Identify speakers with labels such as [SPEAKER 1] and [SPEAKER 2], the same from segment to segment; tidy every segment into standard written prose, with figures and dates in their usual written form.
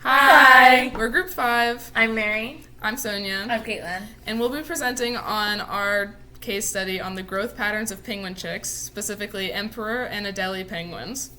[SPEAKER 1] Hi.
[SPEAKER 2] We're Group 5.
[SPEAKER 1] I'm Mary.
[SPEAKER 2] I'm Sonia.
[SPEAKER 1] I'm Caitlin.
[SPEAKER 2] And we'll be presenting on our case study on the growth patterns of penguin chicks, specifically emperor and Adelie penguins.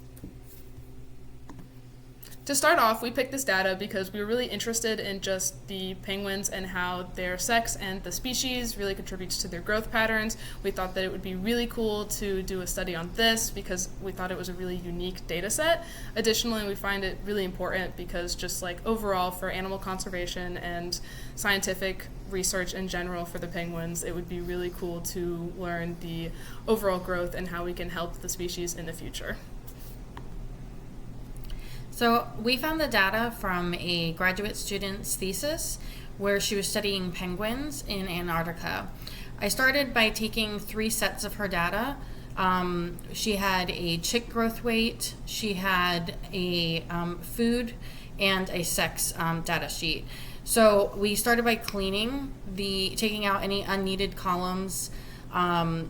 [SPEAKER 2] To start off, we picked this data because we were really interested in just the penguins and how their sex and the species really contributes to their growth patterns. We thought that it would be really cool to do a study on this because we thought it was a really unique data set. Additionally, we find it really important because just like overall for animal conservation and scientific research in general for the penguins, it would be really cool to learn the overall growth and how we can help the species in the future.
[SPEAKER 1] So we found the data from a graduate student's thesis where she was studying penguins in Antarctica. I started by taking 3 sets of her data. She had a chick growth weight, she had a food, and a sex data sheet. So we started by taking out any unneeded columns,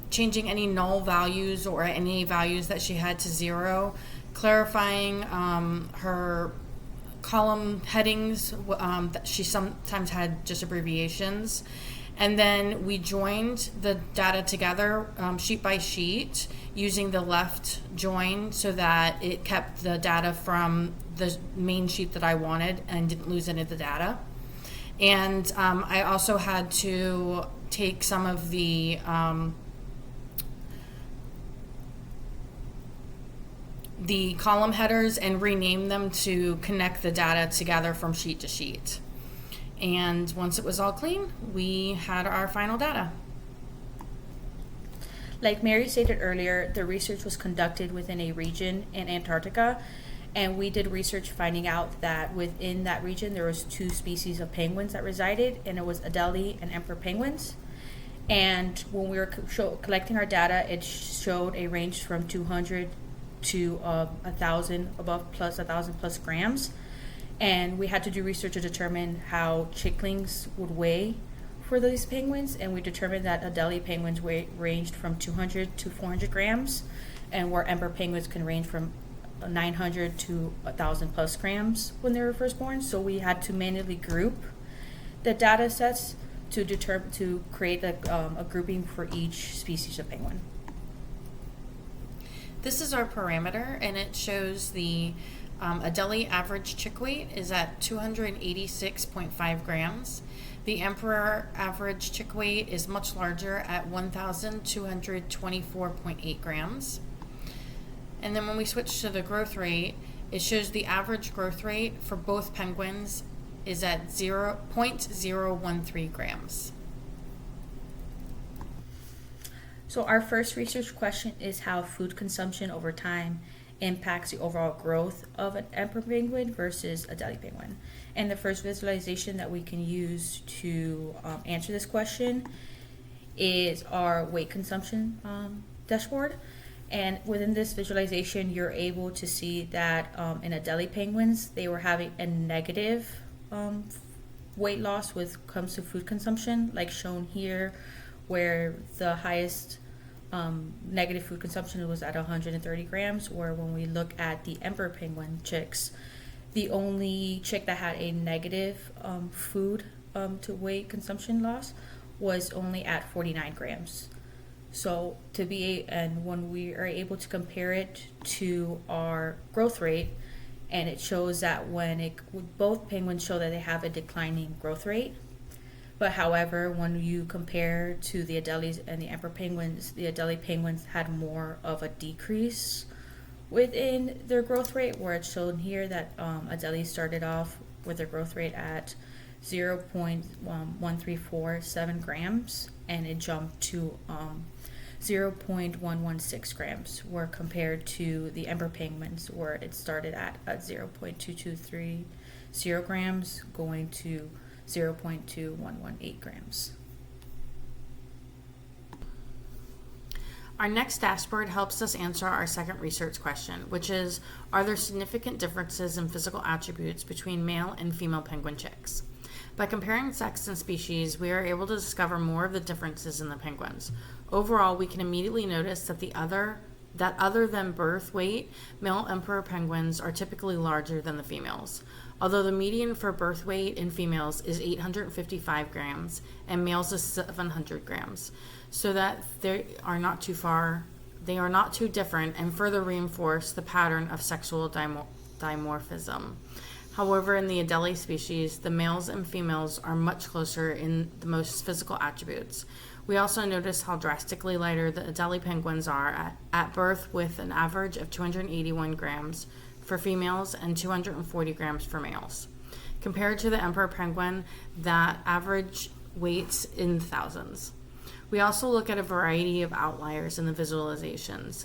[SPEAKER 1] changing any null values or any values that she had to 0, clarifying her column headings that she sometimes had just abbreviations, and then we joined the data together sheet by sheet using the left join so that it kept the data from the main sheet that I wanted and didn't lose any of the data. And I also had to take some of the column headers and rename them to connect the data together from sheet to sheet. And once it was all clean, we had our final data.
[SPEAKER 3] Like Mary stated earlier, the research was conducted within a region in Antarctica, and we did research finding out that within that region there was 2 species of penguins that resided, and it was Adelie and emperor penguins. And when we were collecting our data, it showed a range from 200 to 1,000 above plus 1,000 plus grams, and we had to do research to determine how chicklings would weigh for these penguins, and we determined that Adelie penguins ranged from 200 to 400 grams, and where emperor penguins can range from 900 to 1,000 plus grams when they were first born. So we had to manually group the data sets to create a grouping for each species of penguin.
[SPEAKER 1] This is our parameter, and it shows the Adelie average chick weight is at 286.5 grams. The emperor average chick weight is much larger at 1,224.8 grams. And then when we switch to the growth rate, it shows the average growth rate for both penguins is at 0.013 grams.
[SPEAKER 3] So our first research question is how food consumption over time impacts the overall growth of an emperor penguin versus Adelie penguin. And the first visualization that we can use to answer this question is our weight consumption dashboard. And within this visualization, you're able to see that in Adelie penguins, they were having a negative weight loss when it comes to food consumption, like shown here, where the highest negative food consumption was at 130 grams, or when we look at the emperor penguin chicks, the only chick that had a negative food to weight consumption loss was only at 49 grams. So and when we are able to compare it to our growth rate, and it shows that both penguins show that they have a declining growth rate. But however, when you compare to the Adelies and the emperor penguins, the Adelie penguins had more of a decrease within their growth rate, where it's shown here that Adelie started off with their growth rate at 0.1347 grams, and it jumped to 0.116 grams, where compared to the emperor penguins, where it started at 0.2230 grams, going to 0.2118 grams.
[SPEAKER 1] Our next dashboard helps us answer our second research question, which is, are there significant differences in physical attributes between male and female penguin chicks? By comparing sex and species, we are able to discover more of the differences in the penguins. Overall, we can immediately notice that the other that other than birth weight, male emperor penguins are typically larger than the females. Although the median for birth weight in females is 855 grams and males is 700 grams, so that they are not too different and further reinforce the pattern of sexual dimorphism. However, in the Adelie species, the males and females are much closer in the most physical attributes. We also notice how drastically lighter the Adelie penguins are at birth, with an average of 281 grams for females and 240 grams for males, compared to the emperor penguin that average weights in thousands. We also look at a variety of outliers in the visualizations.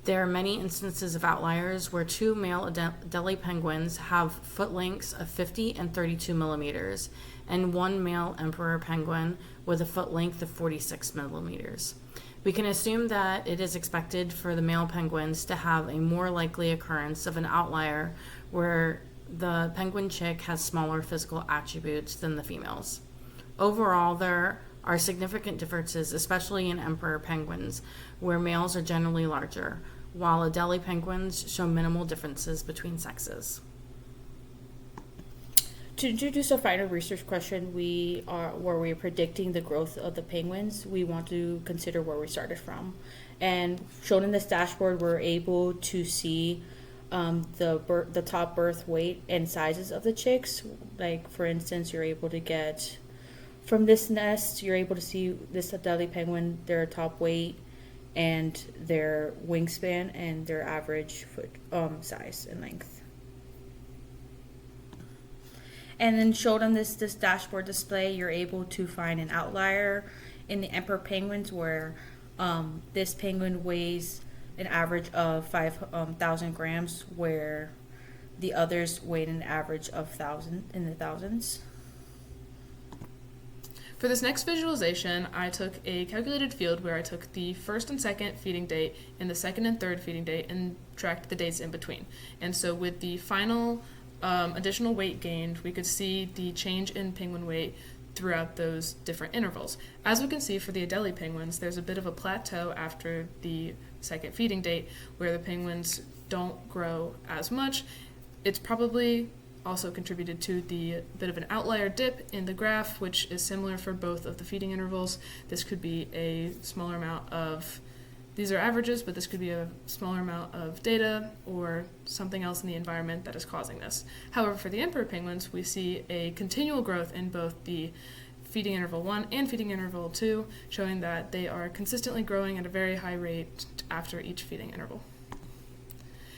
[SPEAKER 1] There are many instances of outliers where two male Adelie penguins have foot lengths of 50 and 32 millimeters, and one male emperor penguin with a foot length of 46 millimeters. We can assume that it is expected for the male penguins to have a more likely occurrence of an outlier where the penguin chick has smaller physical attributes than the females. Overall, there are significant differences, especially in emperor penguins, where males are generally larger, while Adelie penguins show minimal differences between sexes.
[SPEAKER 3] To introduce a final research question, where we're predicting the growth of the penguins, we want to consider where we started from. And shown in this dashboard, we're able to see the top birth weight and sizes of the chicks. Like, for instance, you're able to get from this nest, you're able to see this Adelie penguin, their top weight and their wingspan and their average foot size and length. And then showed on this dashboard display, you're able to find an outlier in the emperor penguins where this penguin weighs an average of 5,000 grams, where the others weighed an average of in the thousands.
[SPEAKER 2] For this next visualization, I took a calculated field where I took the first and second feeding date and the second and third feeding date and tracked the dates in between. And so with the final additional weight gained, we could see the change in penguin weight throughout those different intervals. As we can see for the Adelie penguins, there's a bit of a plateau after the second feeding date where the penguins don't grow as much. It's probably also contributed to the bit of an outlier dip in the graph, which is similar for both of the feeding intervals. This could be a smaller amount of, these are averages, but this could be a smaller amount of data or something else in the environment that is causing this. However, for the emperor penguins, we see a continual growth in both the feeding interval 1 and feeding interval 2, showing that they are consistently growing at a very high rate after each feeding interval.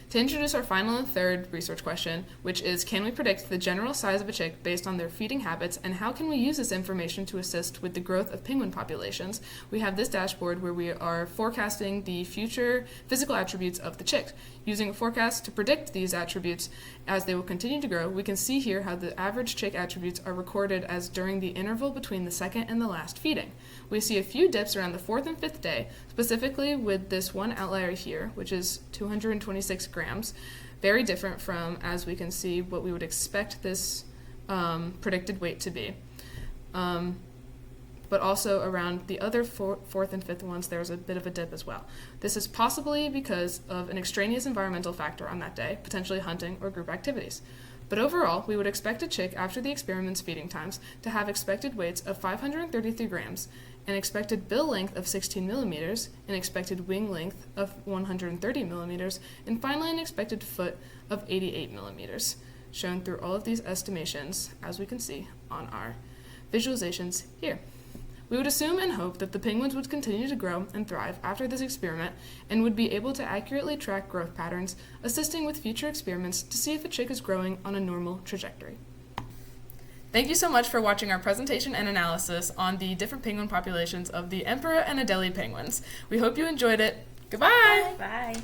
[SPEAKER 2] To introduce our final and third research question, which is, can we predict the general size of a chick based on their feeding habits, and how can we use this information to assist with the growth of penguin populations? We have this dashboard where we are forecasting the future physical attributes of the chick. Using a forecast to predict these attributes as they will continue to grow, we can see here how the average chick attributes are recorded as during the interval between the second and the last feeding. We see a few dips around the 4th and 5th day, specifically with this one outlier here, which is 226 grams. Very different from, as we can see, what we would expect this predicted weight to be. But also around the other 4th and 5th ones, there's a bit of a dip as well. This is possibly because of an extraneous environmental factor on that day, potentially hunting or group activities. But overall, we would expect a chick after the experiment's feeding times to have expected weights of 533 grams, an expected bill length of 16 millimeters, an expected wing length of 130 millimeters, and finally an expected foot of 88 millimeters, shown through all of these estimations, as we can see on our visualizations here. We would assume and hope that the penguins would continue to grow and thrive after this experiment and would be able to accurately track growth patterns, assisting with future experiments to see if a chick is growing on a normal trajectory. Thank you so much for watching our presentation and analysis on the different penguin populations of the emperor and Adelie penguins. We hope you enjoyed it. Goodbye!
[SPEAKER 3] Bye!